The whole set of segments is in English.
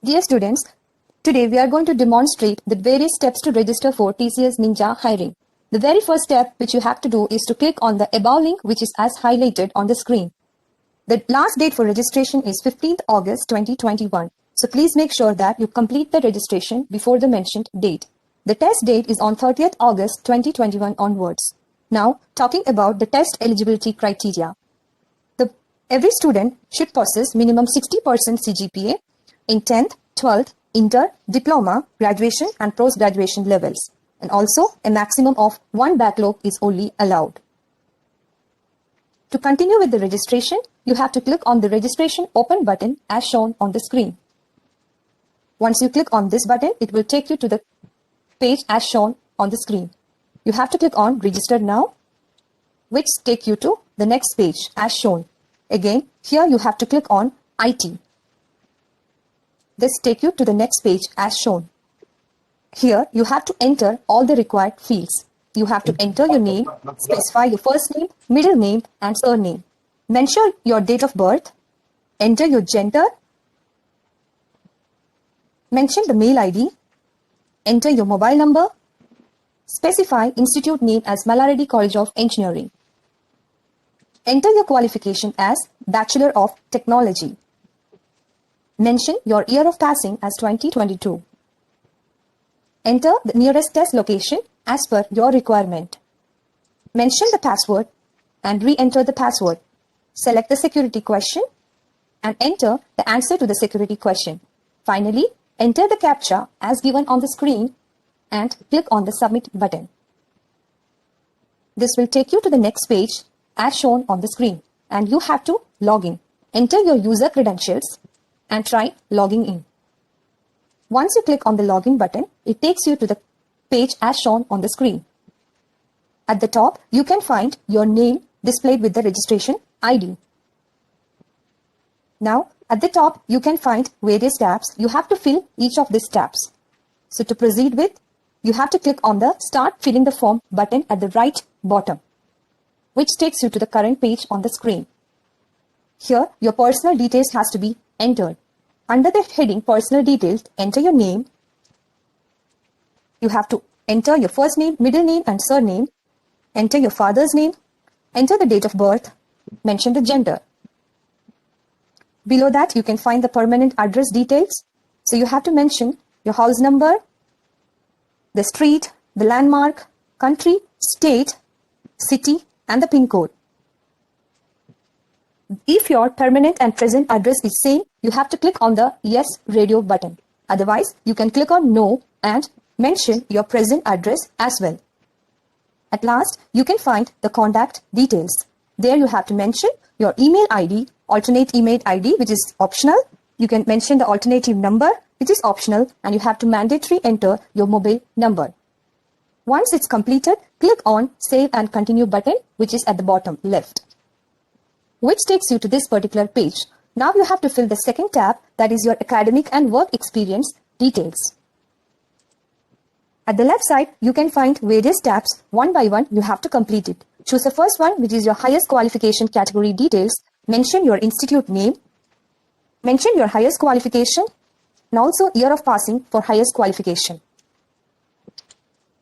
Dear students, today we are going to demonstrate the various steps to register for TCS Ninja hiring. The very first step which you have to do is to click on the above link which is as highlighted on the screen. The last date for registration is 15th August 2021. So please make sure that you complete the registration before the mentioned date. The test date is on 30th August 2021 onwards. Now, talking about the test eligibility criteria. Every student should possess minimum 60% CGPA in 10th, 12th, inter, diploma, graduation and post-graduation levels. And also a maximum of 1 backlog is only allowed. To continue with the registration, you have to click on the registration open button as shown on the screen. Once you click on this button, it will take you to the page as shown on the screen. You have to click on register now, which take you to the next page as shown. Again, here you have to click on IT. This take you to the next page as shown. Here you have to enter all the required fields. You have to enter your name, specify your first name, middle name and surname. Mention your date of birth, enter your gender, mention the mail ID, enter your mobile number, specify institute name as Mallareddy College of Engineering. Enter your qualification as Bachelor of Technology. Mention your year of passing as 2022. Enter the nearest test location as per your requirement. Mention the password and re-enter the password. Select the security question and enter the answer to the security question. Finally, enter the CAPTCHA as given on the screen and click on the submit button. This will take you to the next page as shown on the screen, and you have to log in. Enter your user credentials and try logging in. Once you click on the login button, it takes you to the page as shown on the screen. At the top, you can find your name displayed with the registration ID. Now, at the top, you can find various tabs. You have to fill each of these tabs. So to proceed with, you have to click on the Start Filling the Form button at the right bottom, which takes you to the current page on the screen. Here, your personal details has to be entered. Under the heading Personal Details, enter your name. You have to enter your first name, middle name and surname. Enter your father's name. Enter the date of birth. Mention the gender. Below that, you can find the permanent address details. So you have to mention your house number, the street, the landmark, country, state, city, and the PIN code. If your permanent and present address is same, you have to click on the Yes Radio button. Otherwise, you can click on No and mention your present address as well. At last, you can find the contact details. There you have to mention your email ID, alternate email ID, which is optional. You can mention the alternative number, which is optional, and you have to mandatory enter your mobile number. Once it's completed, click on Save and Continue button, which is at the bottom left, which takes you to this particular page. Now you have to fill the second tab, that is your academic and work experience details. At the left side, you can find various tabs. One by one, you have to complete it. Choose the first one, which is your highest qualification category details. Mention your institute name. Mention your highest qualification and also year of passing for highest qualification.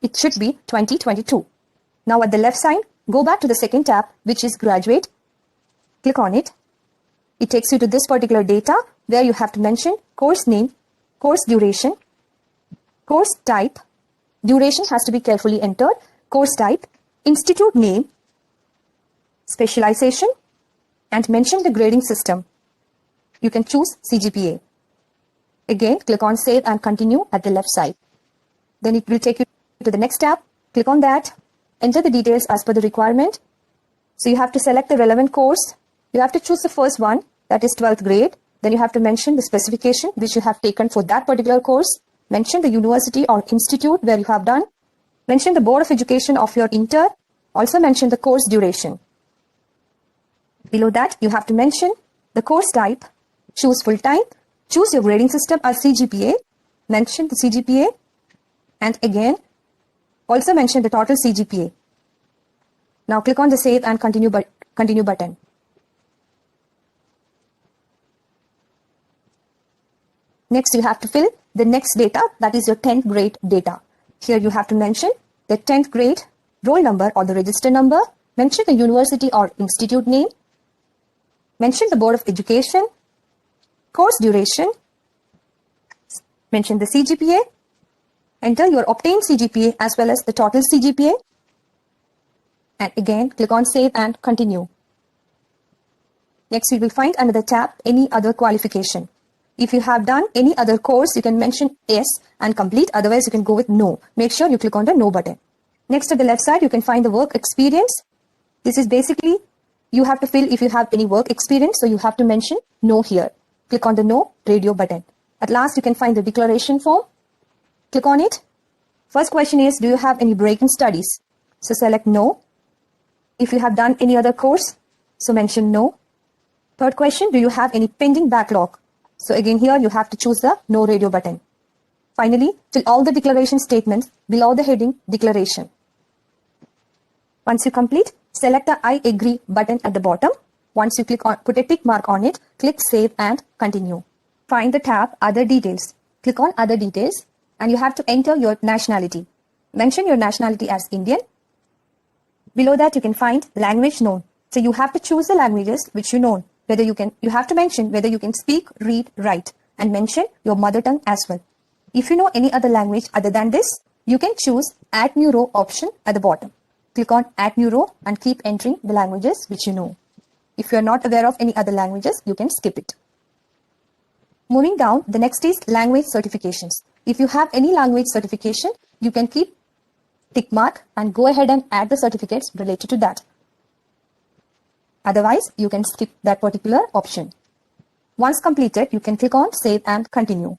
It should be 2022. Now at the left side, go back to the second tab, which is graduate. Click on it. It takes you to this particular data where you have to mention course name, course duration, course type. Duration has to be carefully entered. Course type, institute name, specialization, and mention the grading system. You can choose CGPA. Again, click on Save and Continue at the left side. Then it will take you to the next tab. Click on that. Enter the details as per the requirement. So you have to select the relevant course. You have to choose the first one, that is 12th grade. Then you have to mention the specification which you have taken for that particular course. Mention the university or institute where you have done. Mention the board of education of your inter. Also mention the course duration. Below that, you have to mention the course type. Choose full-time. Choose your grading system as CGPA. Mention the CGPA. And again, also mention the total CGPA. Now click on the Save and Continue button. Next, you have to fill the next data, that is your 10th grade data. Here you have to mention the 10th grade roll number or the register number, mention the university or institute name, mention the board of education, course duration, mention the CGPA, enter your obtained CGPA as well as the total CGPA, and again click on save and continue. Next, you will find another tab, any other qualification. If you have done any other course, you can mention yes and complete, otherwise you can go with no. Make sure you click on the no button. Next, at the left side, you can find the work experience. This is basically, you have to fill if you have any work experience, so you have to mention no here. Click on the no radio button. At last, you can find the declaration form. Click on it. First question is, do you have any break in studies? So select no. If you have done any other course, so mention no. Third question, do you have any pending backlog? So again here you have to choose the no radio button. Finally, fill all the declaration statements below the heading declaration. Once you complete, select the I agree button at the bottom. Once you click on, put a tick mark on it, click save and continue. Find the tab other details. Click on other details and you have to enter your nationality. Mention your nationality as Indian. Below that you can find language known. So you have to choose the languages which you know. You have to mention whether you can speak, read, write, and mention your mother tongue as well. If you know any other language other than this, you can choose add new row option at the bottom. Click on add new row and keep entering the languages which you know. If you are not aware of any other languages, you can skip it. Moving down, the next is language certifications. If you have any language certification, you can keep tick mark and go ahead and add the certificates related to that. Otherwise, you can skip that particular option. Once completed, you can click on save and continue.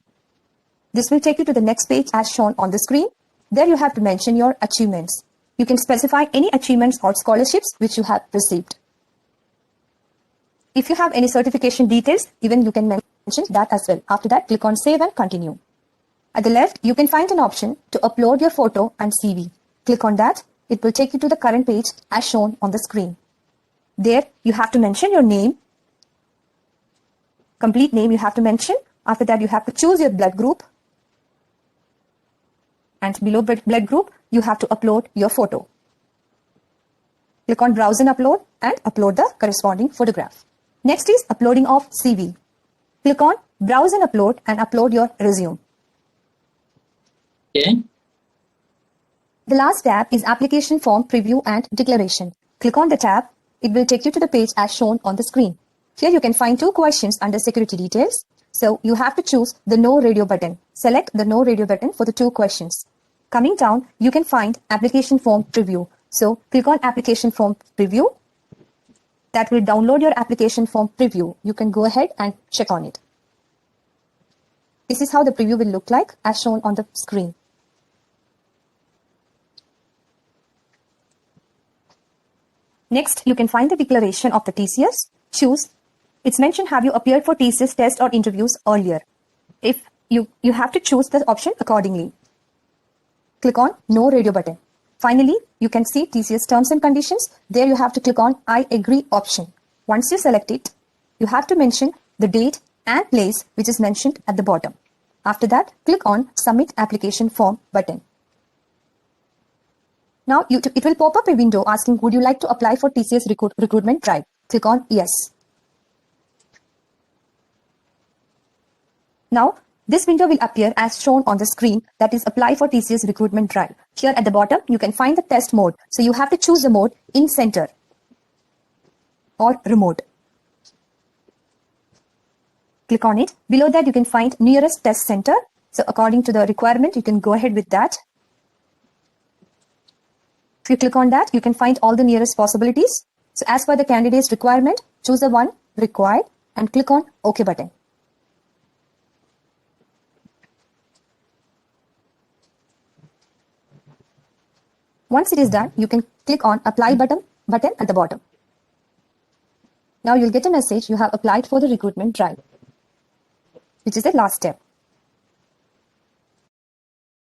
This will take you to the next page as shown on the screen. There you have to mention your achievements. You can specify any achievements or scholarships which you have received. If you have any certification details, even you can mention that as well. After that, click on save and continue. At the left, you can find an option to upload your photo and CV. Click on that. It will take you to the current page as shown on the screen. There, you have to mention your name, complete name you have to mention. After that, you have to choose your blood group. And below blood group, you have to upload your photo. Click on browse and upload the corresponding photograph. Next is uploading of CV. Click on browse and upload your resume. Okay. The last tab is application form preview and declaration. Click on the tab. It will take you to the page as shown on the screen. Here you can find two questions under security details. So you have to choose the no radio button. Select the no radio button for the two questions. Coming down, you can find application form preview. So click on application form preview. That will download your application form preview. You can go ahead and check on it. This is how the preview will look like as shown on the screen. Next, you can find the declaration of the TCS. Choose. It's mentioned, have you appeared for TCS test or interviews earlier? If you have to choose the option accordingly. Click on no radio button. Finally, you can see TCS terms and conditions. There you have to click on I agree option. Once you select it, you have to mention the date and place which is mentioned at the bottom. After that, click on submit application form button. Now it will pop up a window asking, would you like to apply for TCS recruitment drive? Click on yes. Now this window will appear as shown on the screen, that is apply for TCS recruitment drive. Here at the bottom, you can find the test mode. So you have to choose the mode in center or remote. Click on it. Below that, you can find nearest test center. So according to the requirement, you can go ahead with that. If you click on that, you can find all the nearest possibilities. So as per the candidate's requirement, choose the one required and click on OK button. Once it is done, you can click on apply button at the bottom. Now you'll get a message, you have applied for the recruitment drive, which is the last step.